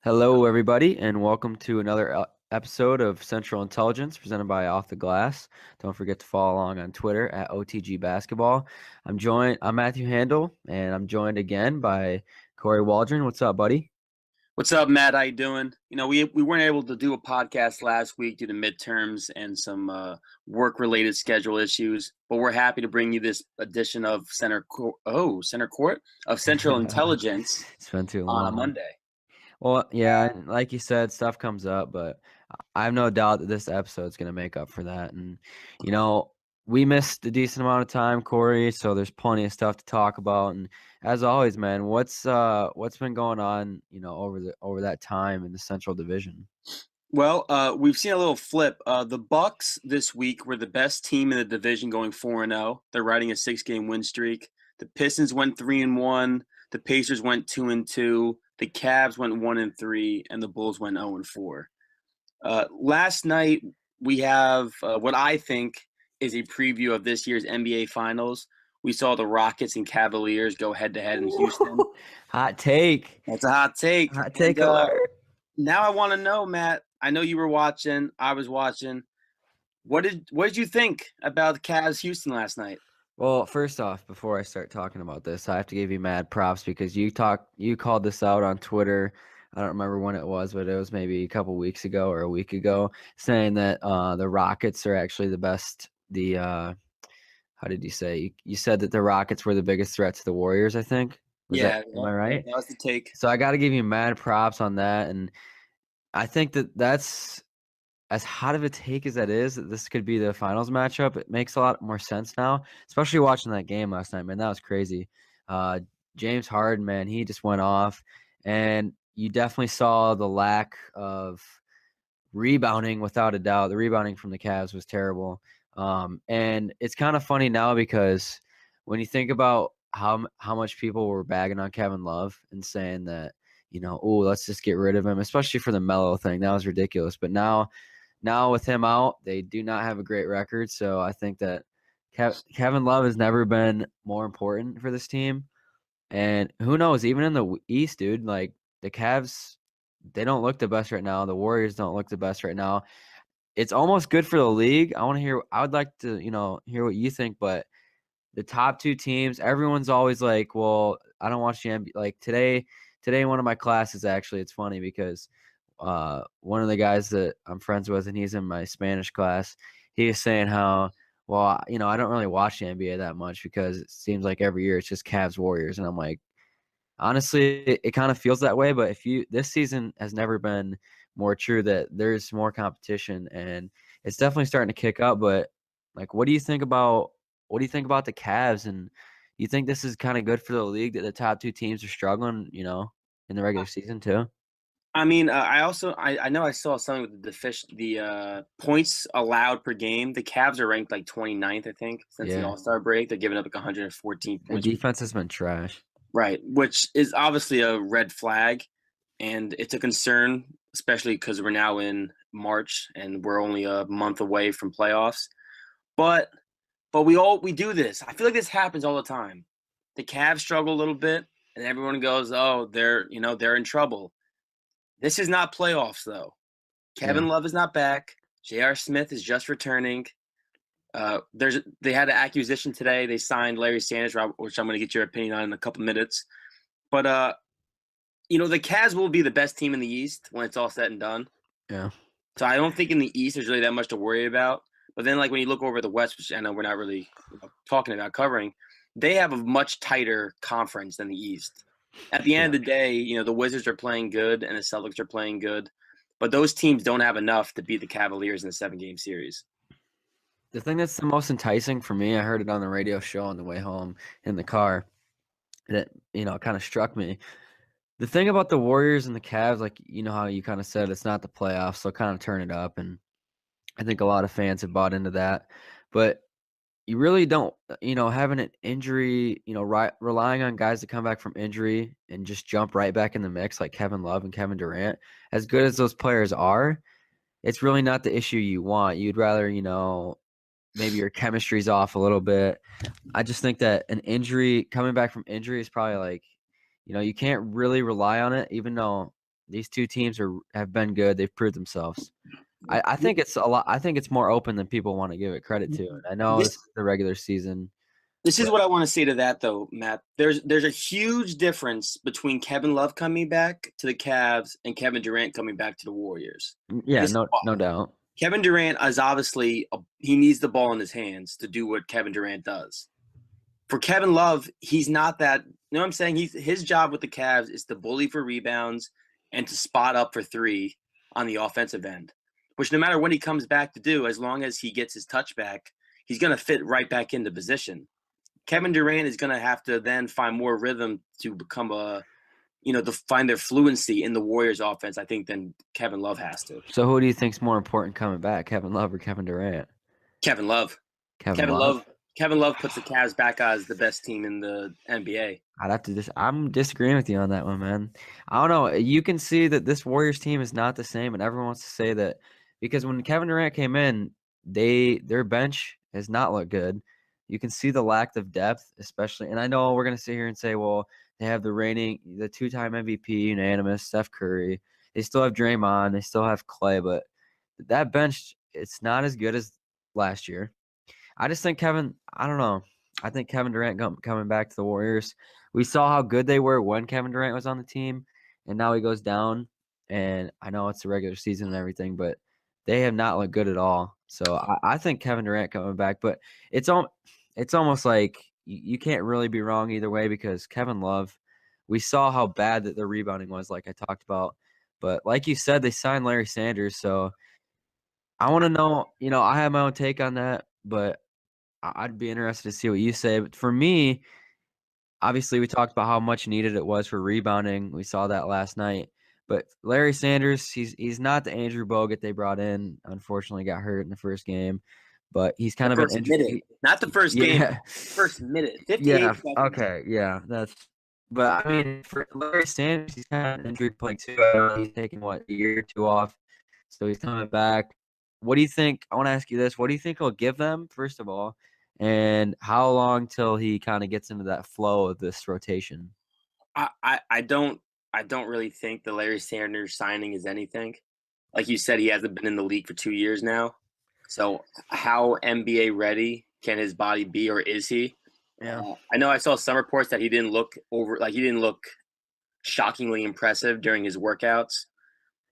Hello, everybody, and welcome to another episode of Central Intelligence presented by Off the Glass. Don't forget to follow along on Twitter at OTG Basketball. I'm Matthew Handel, and I'm joined again by Kory Waldron. What's up, buddy? What's up, Matt? How you doing? We weren't able to do a podcast last week due to midterms and some work-related schedule issues, but we're happy to bring you this edition of Center Court of Central Intelligence It's been too on a long. Monday. Well, yeah, like you said, stuff comes up, but I have no doubt that this episode's going to make up for that. And, you know, we missed a decent amount of time, Kory, so there's plenty of stuff to talk about. And as always, man, what's been going on, over that time in the Central Division? Well, we've seen a little flip. The Bucks this week were the best team in the division, going 4-0. They're riding a 6-game win streak. The Pistons went 3-1. The Pacers went 2-2. The Cavs went 1-3, and the Bulls went 0-4. Last night we have what I think is a preview of this year's NBA Finals. We saw the Rockets and Cavaliers go head to head in Houston. Hot take. That's a hot take. Hot take And, alert. now I want to know, Matt. I know you were watching. I was watching. What did you think about the Cavs Houston last night? Well, first off, before I start talking about this, I have to give you mad props because you called this out on Twitter. I don't remember when it was, but it was maybe a couple weeks ago or a week ago, saying that the Rockets are actually the best. How did you say? You said that the Rockets were the biggest threat to the Warriors, I think. Am I right? That was the take. So I got to give you mad props on that, and I think that that's as hot of a take as that is, that this could be the finals matchup. It makes a lot more sense now, especially watching that game last night, man. That was crazy. Uh, James Harden, man, he just went off, and you definitely saw the lack of rebounding without a doubt. The rebounding from the Cavs was terrible. And it's kind of funny now because when you think about how much people were bagging on Kevin Love and saying that, oh, let's just get rid of him, especially for the Melo thing. That was ridiculous. But now with him out, they do not have a great record. So I think that Kevin Love has never been more important for this team. And who knows, even in the East, dude, like the Cavs, they don't look the best right now. The Warriors don't look the best right now. It's almost good for the league. I would like to, hear what you think, but the top two teams, everyone's always like, well, I don't watch the NBA. Like today, one of my classes, actually, it's funny because one of the guys that I'm friends with, and he's in my Spanish class, he is saying how, well, I don't really watch the NBA that much because it seems like every year it's just Cavs Warriors. And I'm like, honestly, it kind of feels that way. But this season has never been more true that there's more competition and it's definitely starting to kick up. But like, what do you think about the Cavs? And you think this is kind of good for the league that the top two teams are struggling, in the regular season too? I mean, I know I saw something with the points allowed per game. The Cavs are ranked like 29th, I think, since the Yeah. All-Star break. They're giving up like 114 The points. defense has been trash. Right, which is obviously a red flag, and it's a concern, especially because we're now in March and we're only a month away from playoffs. But we do this. I feel like this happens all the time. The Cavs struggle a little bit, and everyone goes, "Oh, they're in trouble." This is not playoffs, though. Yeah. Kevin Love is not back. J.R. Smith is just returning. They had an acquisition today. They signed Larry Sanders, which I'm going to get your opinion on in a couple minutes. But the Cavs will be the best team in the East when it's all said and done. Yeah. So I don't think in the East there's really that much to worry about. But then, like when you look over the West, which I know we're not really talking about covering, they have a much tighter conference than the East. At the end of the day, the Wizards are playing good and the Celtics are playing good, but those teams don't have enough to beat the Cavaliers in a 7-game series. The thing that's the most enticing for me, I heard it on the radio show on the way home in the car, that, kind of struck me. The thing about the Warriors and the Cavs, like, how you kind of said it's not the playoffs, so kind of turn it up. And I think a lot of fans have bought into that. But you really don't, having an injury, relying on guys to come back from injury and just jump right back in the mix like Kevin Love and Kevin Durant, as good as those players are, it's really not the issue you want. You'd rather, maybe your chemistry's off a little bit. I just think that coming back from injury is probably like, you can't really rely on it, even though These two teams have been good. They've proved themselves. I think it's a lot. I think it's more open than people want to give it credit to. And I know this This is the regular season. this is But what I want to say to that though, Matt. There's a huge difference between Kevin Love coming back to the Cavs and Kevin Durant coming back to the Warriors. yeah, This is why. no doubt. Kevin Durant is obviously he needs the ball in his hands to do what Kevin Durant does. For Kevin Love, he's not that. You know what I'm saying? His job with the Cavs is to bully for rebounds and to spot up for three on the offensive end. Which no matter what he comes back to do, as long as he gets his touch back, he's going to fit right back into position. Kevin Durant is going to have to then find more rhythm to become to find their fluency in the Warriors offense, I think, than Kevin Love has to. So who do you think's more important coming back, Kevin Love or Kevin Durant? Kevin Love. Kevin Love. Kevin Love puts the Cavs back as the best team in the NBA. I'm disagreeing with you on that one, man. I don't know. You can see that this Warriors team is not the same, and everyone wants to say that because when Kevin Durant came in, their bench has not looked good. You can see the lack of depth, especially. And I know we're gonna sit here and say, well, they have the two-time MVP, unanimous, Steph Curry. They still have Draymond. They still have Clay, but that bench, it's not as good as last year. I just think I don't know. I think Kevin Durant coming back to the Warriors. We saw how good they were when Kevin Durant was on the team, and now he goes down. And I know it's the regular season and everything, but they have not looked good at all. So I think Kevin Durant coming back, but it's almost like you can't really be wrong either way because Kevin Love, we saw how bad that the rebounding was, like I talked about. But like you said, they signed Larry Sanders, so I want to know. I have my own take on that, but I'd be interested to see what you say. But for me, obviously, we talked about how much needed it was for rebounding. We saw that last night. But Larry Sanders, he's not the Andrew Bogut they brought in. Unfortunately, got hurt in the first game. But he's kind The of an first minute, not the first game, yeah, first minute, 58 yeah. seconds. Okay, yeah, that's. But I mean, for Larry Sanders, he's kind of an injury plague too. I know he's taking a year or two off, so he's coming back. What do you think? I want to ask you this: what do you think he'll give them, first of all, and how long till he kind of gets into that flow of this rotation? I don't really think the Larry Sanders signing is anything. Like you said, he hasn't been in the league for 2 years now. So how NBA ready can his body be, or is he? Yeah. I know I saw some reports that he didn't look shockingly impressive during his workouts,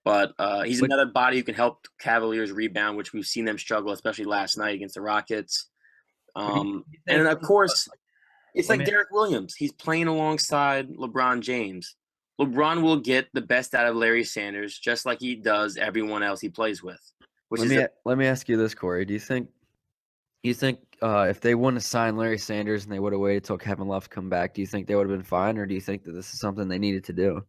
but he's But another body who can help Cavaliers rebound, which we've seen them struggle, especially last night against the Rockets. you And think? of course, it's Let like me Derek Williams. He's playing alongside LeBron James. LeBron will get the best out of Larry Sanders, just like he does everyone else he plays with. Which is let me ask you this, Kory. Do you think if they wouldn't have signed Larry Sanders and they would have waited till Kevin Love come back, do you think they would have been fine, or do you think that this is something they needed to do?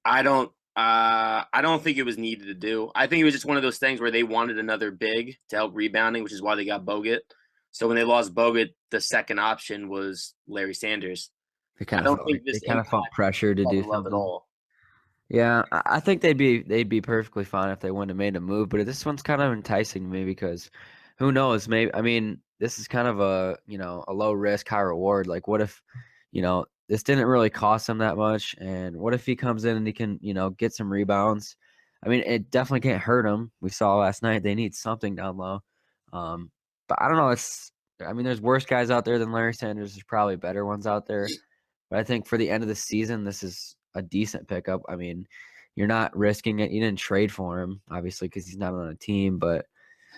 I don't think it was needed to do. I think it was just one of those things where they wanted another big to help rebounding, which is why they got Bogut. So when they lost Bogut, the second option was Larry Sanders. I don't think They this kind of felt impacts pressure to do Kevin Love at something. all. Yeah, I think they'd be perfectly fine if they wouldn't have made a move. But this one's kind of enticing to me because who knows? Maybe I mean this is kind of a low risk, high reward. Like what if this didn't really cost him that much, and what if he comes in and he can get some rebounds? I mean, it definitely can't hurt him. We saw last night they need something down low. But I don't know. I mean, there's worse guys out there than Larry Sanders. There's probably better ones out there. But I think for the end of the season, this is a decent pickup. I mean, you're not risking it. You didn't trade for him, obviously, because he's not on a team. But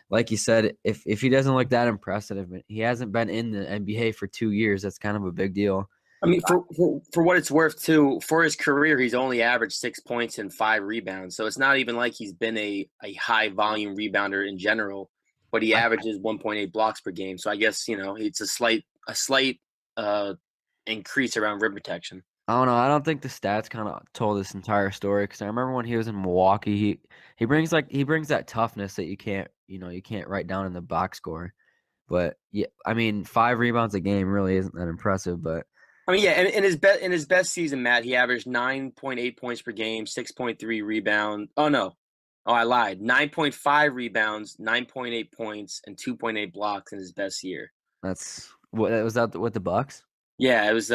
like you said, if he doesn't look that impressive, he hasn't been in the NBA for 2 years. That's kind of a big deal. I mean, for what it's worth, too, for his career, he's only averaged 6 points and 5 rebounds. So it's not even like he's been a high volume rebounder in general, but he I, averages 1.8 blocks per game. So I guess it's a slight increase around rim protection. I don't know. I don't think the stats kind of told this entire story because I remember when he was in Milwaukee, he brings that toughness that you can't write down in the box score. But yeah, I mean, 5 rebounds a game really isn't that impressive. But I mean, yeah, and in his best season, Matt, he averaged 9.8 points per game, 6.3 rebound. Oh no, I lied. 9.5 rebounds, 9.8 points, and 2.8 blocks in his best year. that's what was that with the Bucks. Yeah, it was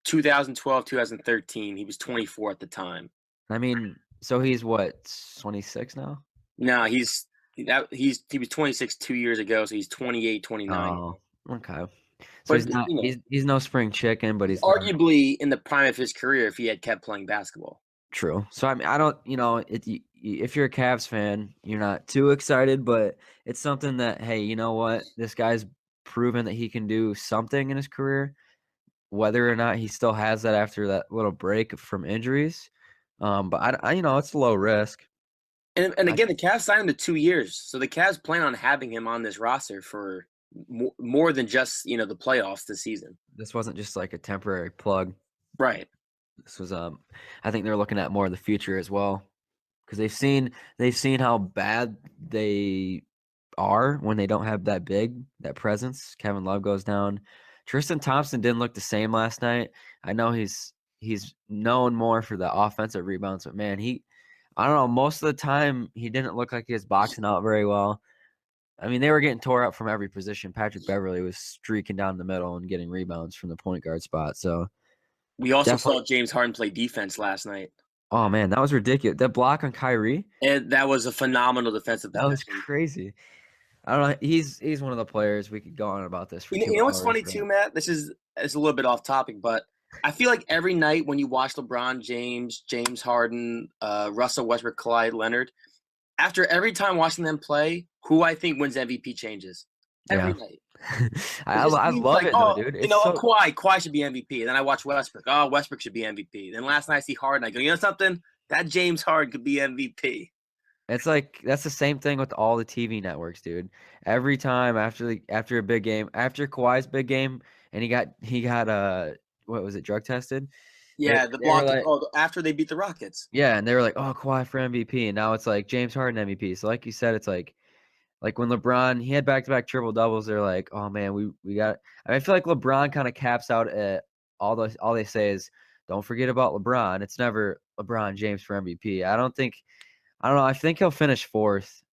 2012, 2013. He was 24 at the time. I mean, So he's what, 26 now? No, he was 26 2 years ago, so he's 28, 29. Oh, okay. So But he's not you know, he's no spring chicken, but he's he's not arguably in the prime of his career if he had kept playing basketball. true. So I mean, I don't, if you're a Cavs fan, you're not too excited, but it's something that, hey, you know what? This guy's proven that he can do something in his career, whether or not he still has that after that little break from injuries. But it's low risk. And I, again, the Cavs signed him to 2 years, so the Cavs plan on having him on this roster for more than just the playoffs this season. this wasn't just like a temporary plug. Right. This was I think they're looking at more of the future as well, because they've seen how bad they are when they don't have that presence. Kevin Love goes down. Tristan Thompson didn't look the same last night. I know he's known more for the offensive rebounds, but man, I don't know, most of the time he didn't look like he was boxing out very well. I mean, they were getting tore up from every position. Patrick Beverly was streaking down the middle and getting rebounds from the point guard spot. So We also definitely. saw James Harden play defense last night, Oh man, that was ridiculous. That block on Kyrie, and that was a phenomenal defensive that was possession. crazy. I don't know. He's one of the players we could go on about this for You know, two you know what's hours. funny too, Matt? It's a little bit off topic, but I feel like every night when you watch LeBron James, James Harden, Russell Westbrook, Kawhi Leonard, after every time watching them play, who I think wins MVP changes every Yeah. night. It I just I seems love like, it though, dude. It's so Kawhi should be MVP. And then I watch Westbrook. Oh, Westbrook should be MVP. Then last night I see Harden. I go, you know something? That James Harden could be MVP. it's like that's the same thing with all the TV networks, dude. Every time after a big game, after Kawhi's big game, and he got what was it, drug tested? They Yeah, the they were block. like, Oh, after they beat the Rockets. yeah, and they were like, oh, Kawhi for MVP, and now it's like James Harden MVP. So like you said, it's like when LeBron, he had back-to-back triple doubles, they're like, oh man, we got. I mean, I feel like LeBron kind of caps out at all they say is, don't forget about LeBron. It's never LeBron James for MVP. I don't know. I think he'll finish fourth.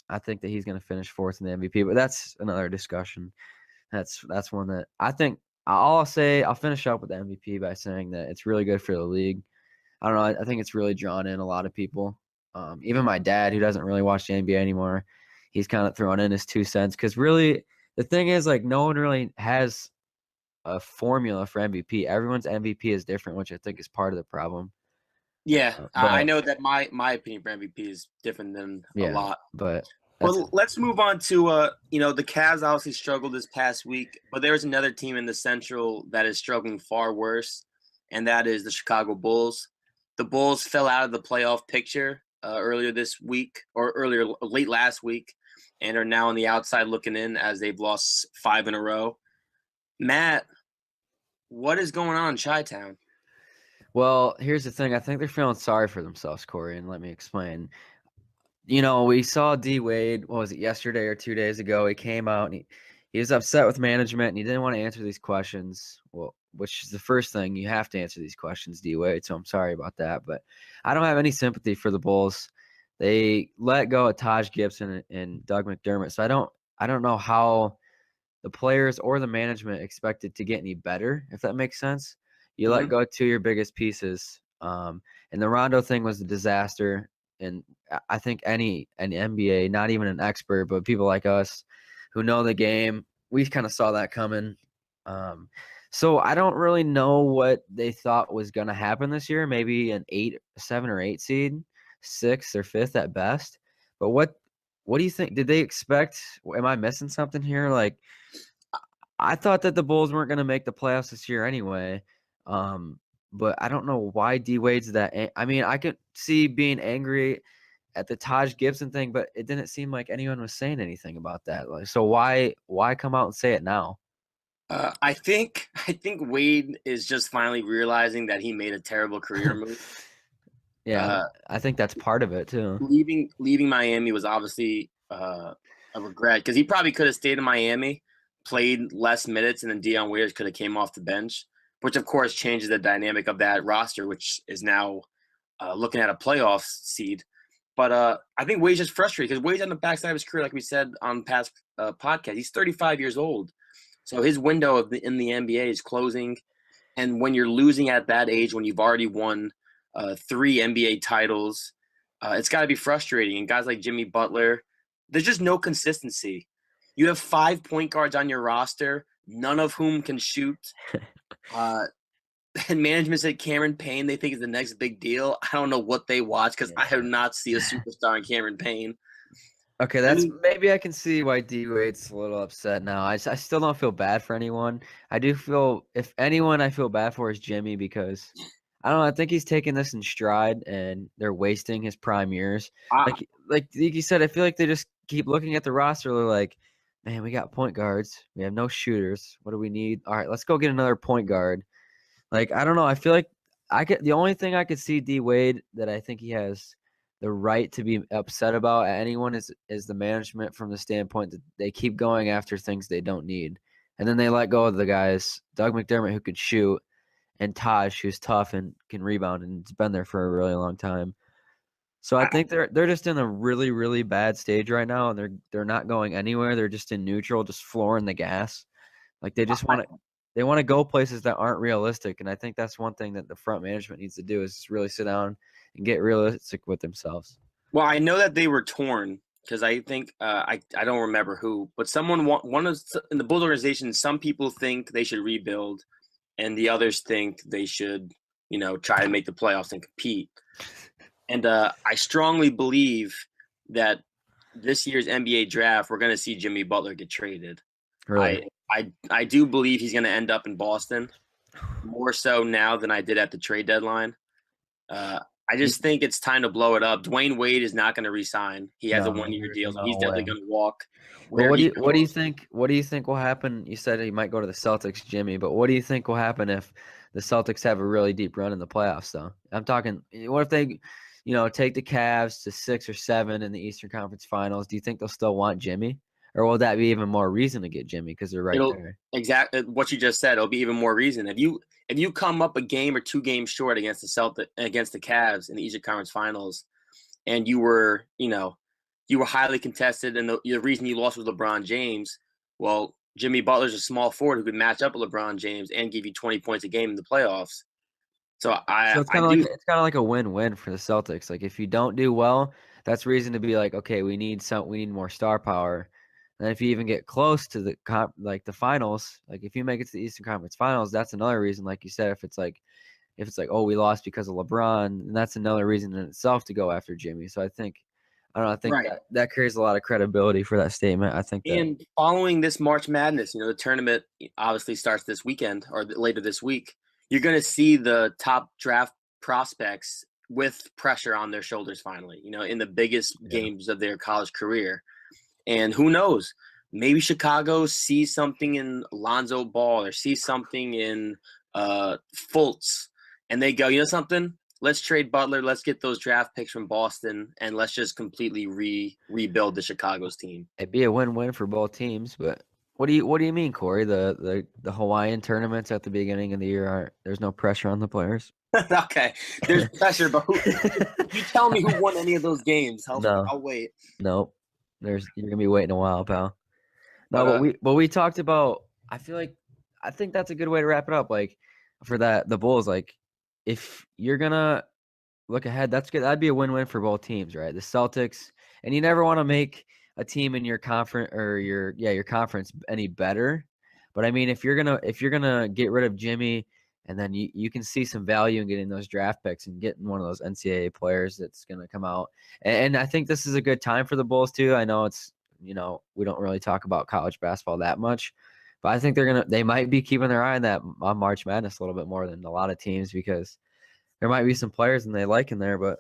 I think that he's going to finish fourth in the MVP, but that's another discussion. That's one that I think. I'll say I'll finish up with the MVP by saying that it's really good for the league. I don't know. I think it's really drawn in a lot of people. Even my dad, who doesn't really watch the NBA anymore, he's kind of throwing in his 2 cents, because really the thing is, like, no one really has a formula for MVP. Everyone's MVP is different, which I think is part of the problem. Yeah, I But know that my opinion for MVP is different than a yeah, lot. but that's Well, let's move on to the Cavs obviously struggled this past week, but there's another team in the Central that is struggling far worse, and that is the Chicago Bulls. The Bulls fell out of the playoff picture earlier this week, or late last week, and are now on the outside looking in as they've lost 5 in a row. Matt, what is going on in Chi-Town? well. Here's the thing. I think they're feeling sorry for themselves, Corey, and let me explain. We saw D Wade, what was it, yesterday or 2 days ago? He came out and he was upset with management and he didn't want to answer these questions. Well, which is the first thing, you have to answer these questions, D Wade. So I'm sorry about that. But I don't have any sympathy for the Bulls. They let go of Taj Gibson and Doug McDermott. So I don't know how the players or the management expected to get any better, if that makes sense. You let Mm-hmm. go two of your biggest pieces. And the Rondo thing was a disaster. And I think an NBA, not even an expert, but people like us who know the game, we kind of saw that coming. So I don't really know what they thought was going to happen this year. Maybe an 7 or 8 seed, 6th or 5th at best. But what do you think? Did they expect? Am I missing something here? Like, I thought that the Bulls weren't going to make the playoffs this year anyway. But I don't know why D Wade's that. I mean, I could see being angry at the Taj Gibson thing, but it didn't seem like anyone was saying anything about that. Like, so why come out and say it now? I think Wade is just finally realizing that he made a terrible career move. Yeah, Uh, I think that's part of it too. leaving Miami was obviously a regret because he probably could have stayed in Miami, played less minutes, and then Deion Waiters could have came off the bench, which of course changes the dynamic of that roster, which is now looking at a playoff seed. But I think Wade's just frustrated because Wade's on the backside of his career, like we said on past podcasts. He's 35 years old, so his window in the NBA is closing. And when you're losing at that age, when you've already won 3 NBA titles. It's got to be frustrating. And guys like Jimmy Butler, there's just no consistency. You have 5 point guards on your roster, none of whom can shoot. And management said Cameron Payne they think is the next big deal. I don't know what they watch because I do not see a superstar in Cameron Payne. Okay, maybe I can see why D Wade's a little upset now. I still don't feel bad for anyone. I do feel, if anyone I feel bad for is Jimmy, because I don't know, I think he's taking this in stride and they're wasting his prime years. Like you said, I feel like they just keep looking at the roster. They're like, man, we got point guards. We have no shooters. What do we need? All right, let's go get another point guard. Like, I don't know. I feel like the only thing I could see D Wade that I think he has the right to be upset about at anyone is the management, from the standpoint that they keep going after things they don't need. And then they let go of the guys, Doug McDermott, who could shoot, and Taj, who's tough and can rebound and has been there for a really long time. So I think they're just in a really, really bad stage right now, and they're not going anywhere. They're just in neutral, just flooring the gas. Like they want to go places that aren't realistic, and I think that's one thing that the front management needs to do is just really sit down and get realistic with themselves. Well, I know that they were torn because I think I don't remember who, but one of in the Bulls organization. Some people think they should rebuild, and the others think they should, try to make the playoffs and compete. And I strongly believe that this year's NBA draft, we're going to see Jimmy Butler get traded. Really? I do believe he's going to end up in Boston, more so now than I did at the trade deadline. I just think it's time to blow it up. Dwayne Wade is not going to resign. He has a 1-year deal, so he's definitely going to walk. Well, what do you think? What do you think will happen? You said he might go to the Celtics, Jimmy, but what do you think will happen if the Celtics have a really deep run in the playoffs? Though I'm talking, what if they, take the Cavs to 6 or 7 in the Eastern Conference Finals? Do you think they'll still want Jimmy, or will that be even more reason to get Jimmy because they're there? Exactly what you just said. It'll be even more reason if you come up a game or 2 games short against the Cavs in the Eastern Conference Finals, and you were highly contested, and the reason you lost was LeBron James. Well, Jimmy Butler's a small forward who could match up with LeBron James and give you 20 points a game in the playoffs. So it's kind of like a win-win for the Celtics. Like if you don't do well, that's reason to be like, okay, we need more star power. And if you even get close to the finals, like if you make it to the Eastern Conference Finals, that's another reason. Like you said, if it's like, oh, we lost because of LeBron, and that's another reason in itself to go after Jimmy. So I think that carries a lot of credibility for that statement. I think and following this March Madness, the tournament obviously starts this weekend or later this week. You're going to see the top draft prospects with pressure on their shoulders finally, in the biggest games of their college career. And who knows, maybe Chicago sees something in Lonzo Ball or sees something in Fultz, and they go, something? Let's trade Butler. Let's get those draft picks from Boston, and let's just completely rebuild the Chicago's team. It'd be a win-win for both teams, but what do you mean, Kory? The Hawaiian tournaments at the beginning of the year there's no pressure on the players? Okay, there's pressure, but you tell me who won any of those games? I'll wait. Nope. You're gonna be waiting a while, pal. No, but we talked about. I think that's a good way to wrap it up. Like for the Bulls, like if you're gonna look ahead, that's good. That'd be a win-win for both teams, right? The Celtics, and you never want to make a team in your conference or your conference any better. But I mean, if you're gonna get rid of Jimmy, and then you can see some value in getting those draft picks and getting one of those NCAA players that's gonna come out. And I think this is a good time for the Bulls too. I know it's we don't really talk about college basketball that much, but I think they might be keeping their eye on March Madness a little bit more than a lot of teams because there might be some players and they like in there. But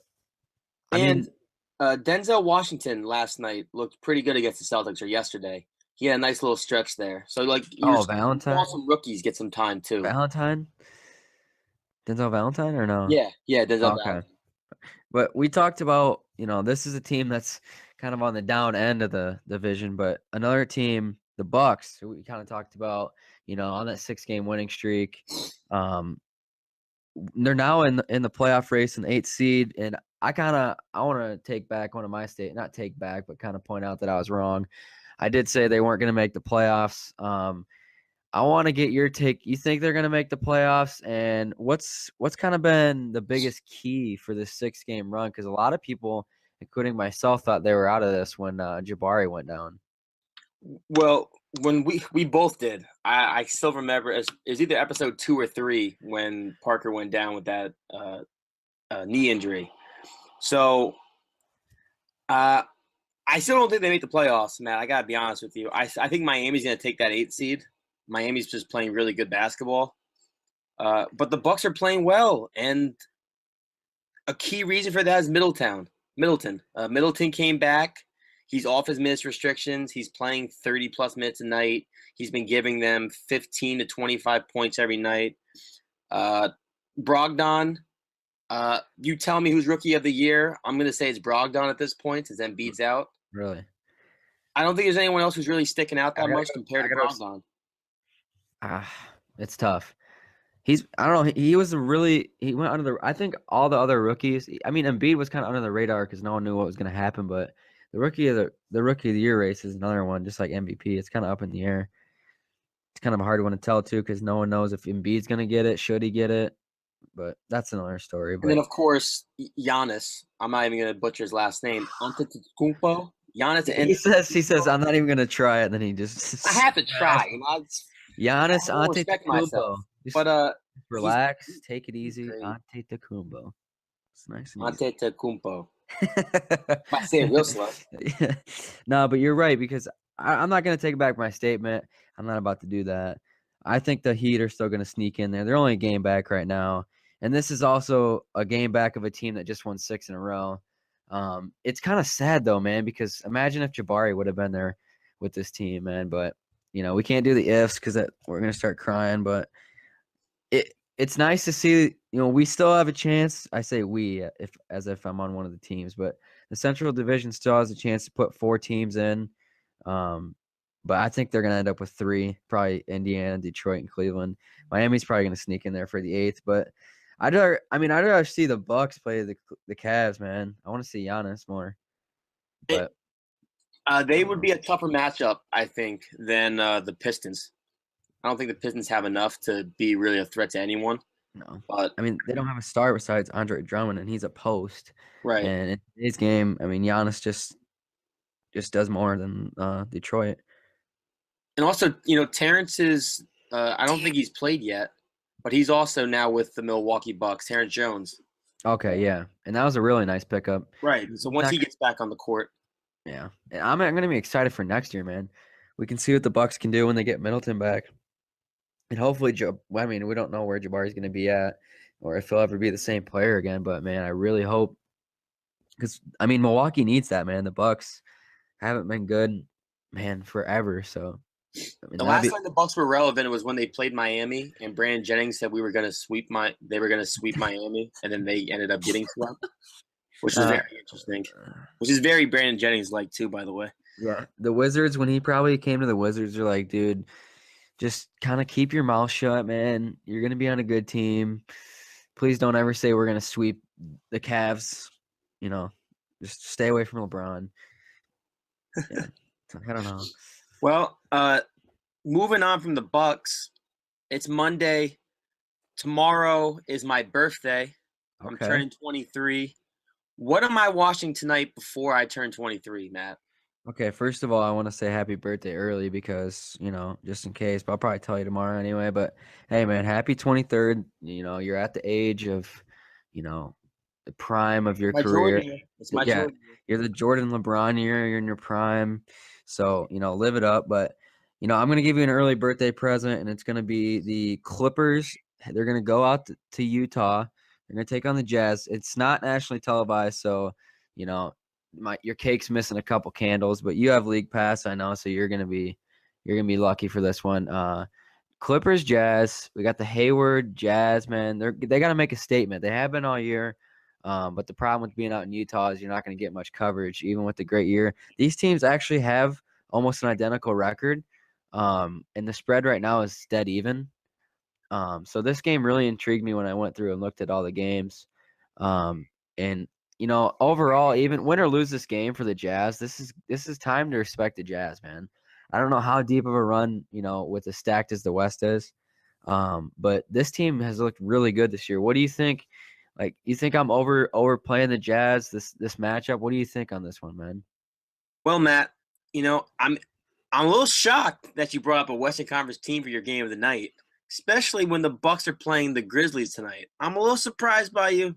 Denzel Washington last night looked pretty good against the Celtics, or yesterday. He had a nice little stretch there. So Valentine, some rookies get some time too. Denzel Valentine or no? Yeah, Denzel Valentine. But we talked about, this is a team that's kind of on the down end of the division, but another team, the Bucks, who we kind of talked about, on that 6-game winning streak. They're now in the playoff race, an 8th seed, and I want to take back one of my not take back, but kind of point out that I was wrong. I did say they weren't going to make the playoffs. I want to get your take. You think they're going to make the playoffs? And what's kind of been the biggest key for this 6-game run? Because a lot of people, including myself, thought they were out of this when Jabari went down. Well, when we both did, I still remember it was either episode 2 or 3 when Parker went down with that knee injury. So I still don't think they make the playoffs, Matt. I gotta be honest with you. I think Miami's gonna take that 8th seed. Miami's just playing really good basketball, but the Bucks are playing well, and a key reason for that is Middleton. Middleton came back. He's off his minutes restrictions. He's playing 30-plus minutes a night. He's been giving them 15 to 25 points every night. Brogdon, you tell me who's rookie of the year. I'm going to say it's Brogdon at this point since Embiid's out. Really? I don't think there's anyone else who's really sticking out that much compared to Brogdon. It's tough. I don't know. He went under I think all the other rookies. I mean, Embiid was kind of under the radar because no one knew what was going to happen. But the rookie of the year race is another one, just like MVP. It's kind of up in the air. It's kind of a hard one to tell too because no one knows if Embiid's going to get it. Should he get it? But that's another story. But and then of course Giannis. I'm not even going to butcher his last name. Antetokounmpo. Giannis. He says I'm not even going to try it. And then he just. I have to try. Giannis Antetokounmpo. But relax, take it easy. Antetokounmpo. It's nice. Antetokounmpo. I say it real slow. No, but you're right because I'm not going to take back my statement. I'm not about to do that. I think the Heat are still going to sneak in there. They're only a game back right now, and this is also a game back of a team that just won 6 in a row. It's kind of sad though, man, because imagine if Jabari would have been there with this team, man. But we can't do the ifs because we're going to start crying. But it's nice to see, we still have a chance. I say we as if I'm on one of the teams, but the Central Division still has a chance to put 4 teams in. But I think they're going to end up with 3, probably Indiana, Detroit, and Cleveland. Miami's probably going to sneak in there for the 8th, but I'd rather see the Bucks play the Cavs, man. I want to see Giannis more. But they would be a tougher matchup, I think, than the Pistons. I don't think the Pistons have enough to be really a threat to anyone. No, but they don't have a star besides Andre Drummond, and he's a post. Right. And in today's game, Giannis just does more than Detroit. And also, Terrence is. I don't think he's played yet, but he's also now with the Milwaukee Bucks. Terrence Jones. Okay, yeah, and that was a really nice pickup. Right. So once he gets back on the court. Yeah, and I'm going to be excited for next year, man. We can see what the Bucks can do when they get Middleton back. And hopefully, we don't know where Jabari's going to be at or if he'll ever be the same player again. But, man, I really hope because, Milwaukee needs that, man. The Bucks haven't been good, man, forever. So, the last time the Bucks were relevant was when they played Miami and Brandon Jennings said they were going to sweep Miami, and then they ended up getting swept, which is very interesting. Which is very Brandon Jennings-like, too, by the way. Yeah, the Wizards, when he probably came to the Wizards, are like, dude, just kind of keep your mouth shut, man. You're going to be on a good team. Please don't ever say we're going to sweep the Cavs. Just stay away from LeBron. Yeah, I don't know. Well, moving on from the Bucks, it's Monday. Tomorrow is my birthday. I'm turning 23. What am I watching tonight before I turn 23, Matt? Okay, first of all, I want to say happy birthday early because, just in case, but I'll probably tell you tomorrow anyway. But hey, man, happy 23rd. You're at the age of, the prime of your career. It's my Jordan. You're the Jordan LeBron year. You're in your prime. So, live it up. But, I'm going to give you an early birthday present, and it's going to be the Clippers. They're going to go out to Utah. They're going to take on the Jazz. It's not nationally televised, so, your cake's missing a couple candles, but you have League Pass, I know, so you're gonna be lucky for this one. Clippers, Jazz. We got the Hayward Jazz, man. They got to make a statement. They have been all year, but the problem with being out in Utah is you're not going to get much coverage, even with the great year. These teams actually have almost an identical record, and the spread right now is dead even. So this game really intrigued me when I went through and looked at all the games, and overall, even win or lose this game for the Jazz, this is time to respect the Jazz, man. I don't know how deep of a run, with as stacked as the West is. But this team has looked really good this year. What do you think? Like, you think I'm overplaying the Jazz this matchup? What do you think on this one, man? Well, Matt, I'm a little shocked that you brought up a Western Conference team for your game of the night, especially when the Bucks are playing the Grizzlies tonight. I'm a little surprised by you,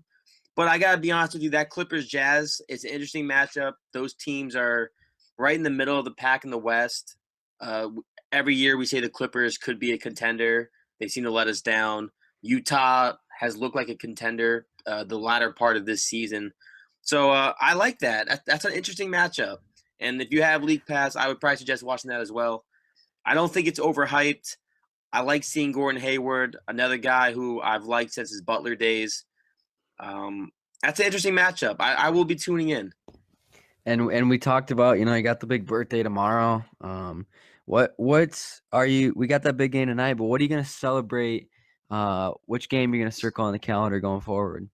but I gotta be honest with you, that Clippers Jazz, it's an interesting matchup. Those teams are right in the middle of the pack in the West. Uh, every year we say the Clippers could be a contender. They seem to let us down. Utah has looked like a contender the latter part of this season. So I like that. That's an interesting matchup. And if you have League Pass, I would probably suggest watching that as well. I don't think it's overhyped. I like seeing Gordon Hayward, another guy who I've liked since his Butler days. That's an interesting matchup. I will be tuning in. And we talked about, you got the big birthday tomorrow. What's are you? We got that big game tonight, but what are you gonna celebrate? Which game are you gonna circle on the calendar going forward?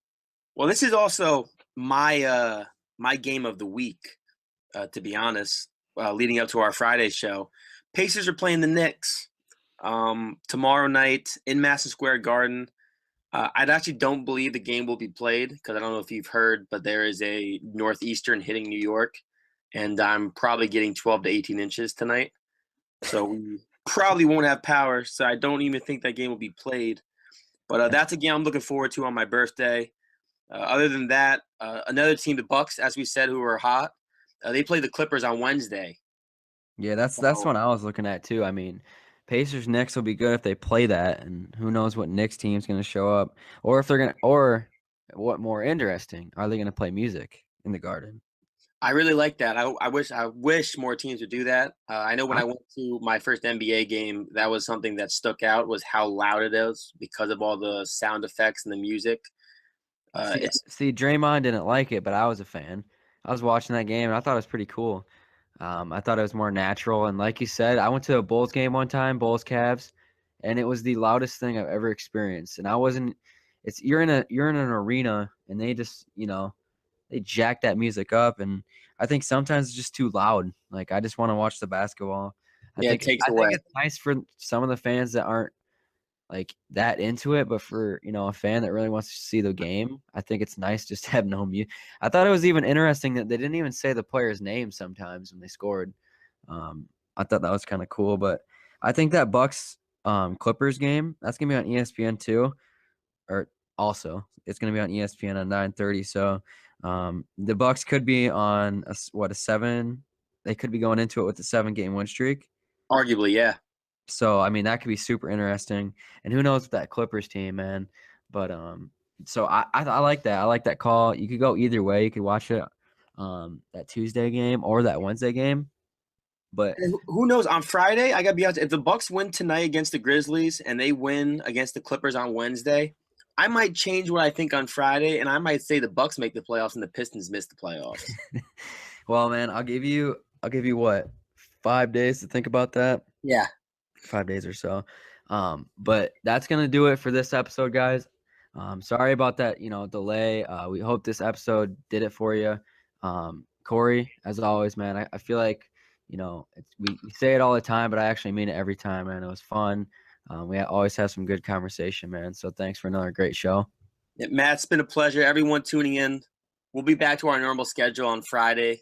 Well, this is also my game of the week. To be honest, leading up to our Friday show, Pacers are playing the Knicks tomorrow night in Madison Square Garden. I actually don't believe the game will be played because I don't know if you've heard, but there is a northeastern hitting New York, and I'm probably getting 12 to 18 inches tonight. So we probably won't have power, so I don't even think that game will be played. But that's a game I'm looking forward to on my birthday. Other than that, another team, the Bucks, as we said, who are hot, they play the Clippers on Wednesday. Yeah, that's So what I was looking at too. I mean, Pacers Knicks will be good if they play that, and who knows what Knicks team's going to show up, or if they're going to, or what more interesting, are they going to play music in the Garden? I really like that. I wish more teams would do that. I know when I I went to my first NBA game, that was something that stuck out was how loud it is because of all the sound effects and the music. see It's see Draymond didn't like it, but I was a fan. I was watching that game, and I thought it was pretty cool. I thought it was more natural, and like you said, I went to a Bulls game one time, Bulls Cavs, and it was the loudest thing I've ever experienced. And I wasn't. It's you're in an arena, and they just they jack that music up, and I think sometimes it's just too loud. Like, I just want to watch the basketball. I yeah, it think takes I think away. it's nice for some of the fans that aren't like that into it, but for a fan that really wants to see the game, I think it's nice just to have no music. I thought it was even interesting that they didn't even say the player's name sometimes when they scored. Um, I thought that was kind of cool, but I think that Bucks Clippers game, that's gonna be on ESPN too, or also it's gonna be on ESPN at 9:30. So the Bucks could be on a 7. They could be going into it with a 7-game win streak. Arguably, yeah. So I mean that could be super interesting, and who knows with that Clippers team, man. But so I like that. I like that call. You could go either way. You could watch it that Tuesday game or that Wednesday game. But And who knows? On Friday, I gotta be honest. If the Bucks win tonight against the Grizzlies and they win against the Clippers on Wednesday, I might change what I think on Friday, and I might say the Bucks make the playoffs and the Pistons miss the playoffs. well, man, I'll give you what, 5 days to think about that. Yeah. 5 days or so. But that's gonna do it for this episode, guys. Sorry about that, delay. We hope this episode did it for you. Kory, as always, man, I feel like, we say it all the time, but I actually mean it every time, man. It was fun. We always have some good conversation, man. So thanks for another great show. Yeah, Matt, it's been a pleasure. Everyone tuning in. We'll be back to our normal schedule on Friday.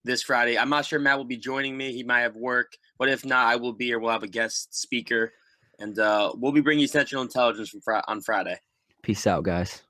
This Friday. I'm not sure Matt will be joining me. He might have work, but if not, I will be or we'll have a guest speaker, and we'll be bringing you Central Intelligence on Friday. Peace out, guys.